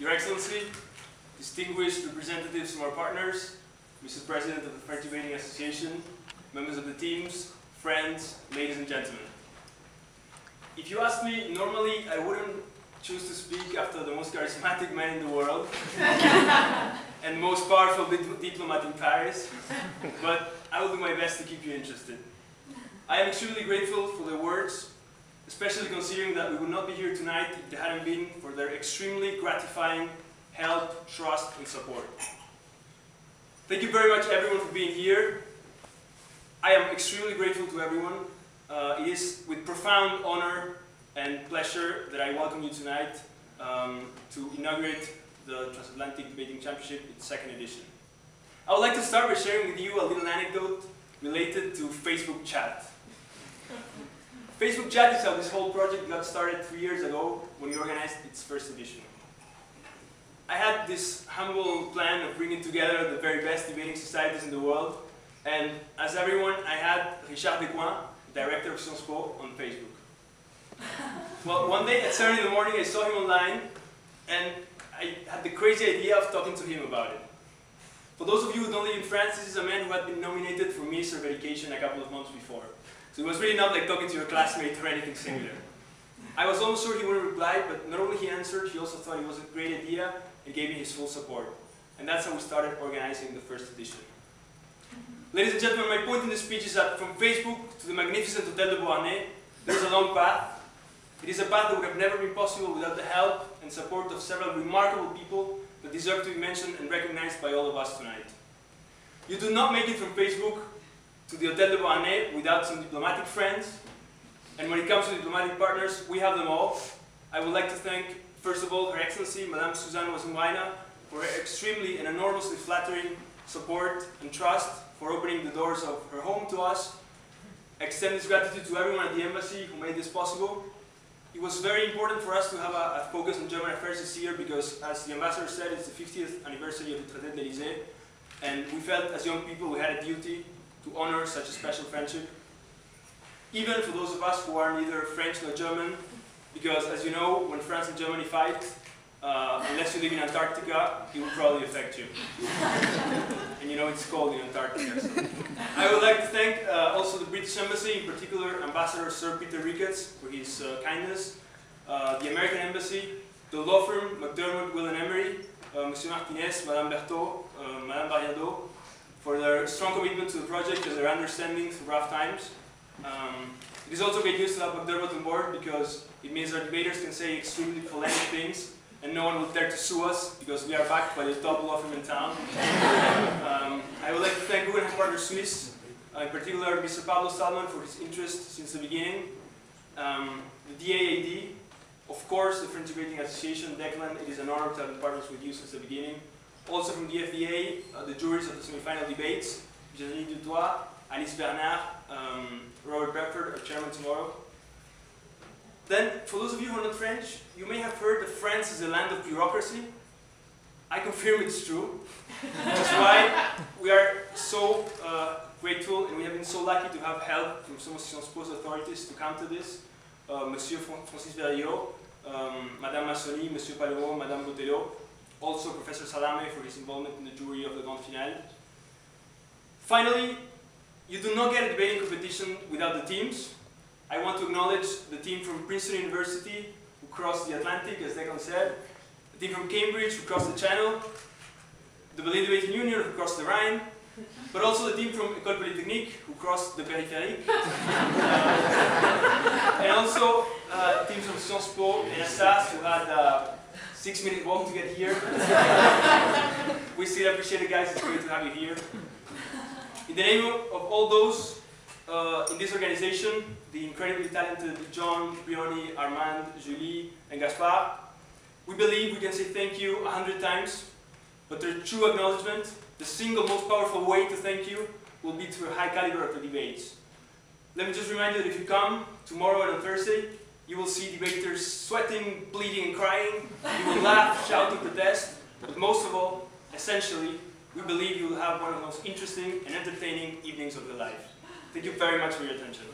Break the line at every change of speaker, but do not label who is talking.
Your Excellency, distinguished representatives from our partners, Mr. President of the French Debating Association, members of the teams, friends, ladies and gentlemen. If you ask me, normally I wouldn't choose to speak after the most charismatic man in the world and most powerful diplomat in Paris, but I will do my best to keep you interested. I am extremely grateful for their words, especially considering that we would not be here tonight if they hadn't been for their extremely gratifying help, trust, and support. Thank you very much everyone for being here. I am extremely grateful to everyone. It is with profound honor and pleasure that I welcome you tonight to inaugurate the Transatlantic Debating Championship, its second edition. I would like to start by sharing with you a little anecdote related to Facebook chat. Facebook chat is how this whole project got started 3 years ago when we organized its first edition. I had this humble plan of bringing together the very best debating societies in the world, and as everyone, I had Richard Descoings, director of Sciences Po, on Facebook. Well, one day at 7 in the morning I saw him online, and I had the crazy idea of talking to him about it. For those of you who don't live in France, this is a man who had been nominated for Minister of Education a couple of months before. So it was really not like talking to your classmate or anything similar. I was almost sure he wouldn't reply, but not only he answered, he also thought it was a great idea and gave me his full support. And that's how we started organizing the first edition. Ladies and gentlemen, my point in this speech is that from Facebook to the magnificent Hotel de Beauharnais, there is a long path. It is a path that would have never been possible without the help and support of several remarkable people that deserve to be mentioned and recognized by all of us tonight. You do not make it from Facebook to the Hotel de Beauharnais without some diplomatic friends. And when it comes to diplomatic partners, we have them all. I would like to thank, first of all, Her Excellency, Madame Suzanne Wazenwaina, for her extremely and enormously flattering support and trust for opening the doors of her home to us. Extend this gratitude to everyone at the embassy who made this possible. It was very important for us to have a focus on German affairs this year because, as the ambassador said, it's the 50th anniversary of the Traité de l'Élysée, and we felt as young people we had a duty to honor such a special friendship. Even for those of us who are neither French nor German, because as you know, when France and Germany fight, unless you live in Antarctica, it will probably affect you. And you know it's cold in Antarctica. So. I would like to thank also the British Embassy, in particular Ambassador Sir Peter Ricketts for his kindness, the American Embassy, the law firm McDermott, Will & Emery, Monsieur Martinez, Madame Berthaud, Madame Barriado, for their strong commitment to the project and their understanding through rough times. It is also great news to have McDermott on board because it means our debaters can say extremely polemic things and no one will dare to sue us because we are backed by the top law firm in town. I would like to thank Guggenheim Partners Suisse, in particular Mr. Pablo Salman for his interest since the beginning, the DAAD, of course the French Debating Association, Declan. It is an honor to have been partners with you since the beginning. Also from the FDA, the juries of the semi-final debates, Virginie Dutoit, Alice Bernard, Robert Bradford, our chairman tomorrow. Then, for those of you who are not French, you may have heard that France is a land of bureaucracy. I confirm it's true. That's why we are so grateful and we have been so lucky to have help from some of Sciences Po's authorities to counter this. Monsieur Francis Verriot, Madame Massoni, Monsieur Palombo, Madame Botello, also Professor Salame for his involvement in the jury of the Grand Finale. Finally, you do not get a debating competition without the teams. I want to acknowledge the team from Princeton University who crossed the Atlantic, as Declan said, the team from Cambridge who crossed the Channel, the Berlin Debating Union who crossed the Rhine, but also the team from École Polytechnique who crossed the Périphérique, and also teams from Sciences Po and Assas who had a 6-minute walk to get here. We still appreciate it, guys. It's great to have you here. In the name of all those in this organization, the incredibly talented John, Brioni, Armand, Julie, and Gaspard, we believe we can say thank you 100 times, but the true acknowledgement, the single most powerful way to thank you, will be through a high caliber of the debates. Let me just remind you that if you come tomorrow and on Thursday, you will see debaters sweating, bleeding, and crying. You will laugh, shout, and protest, but most of all, essentially, we believe you will have one of the most interesting and entertaining evenings of your life. Thank you very much for your attention.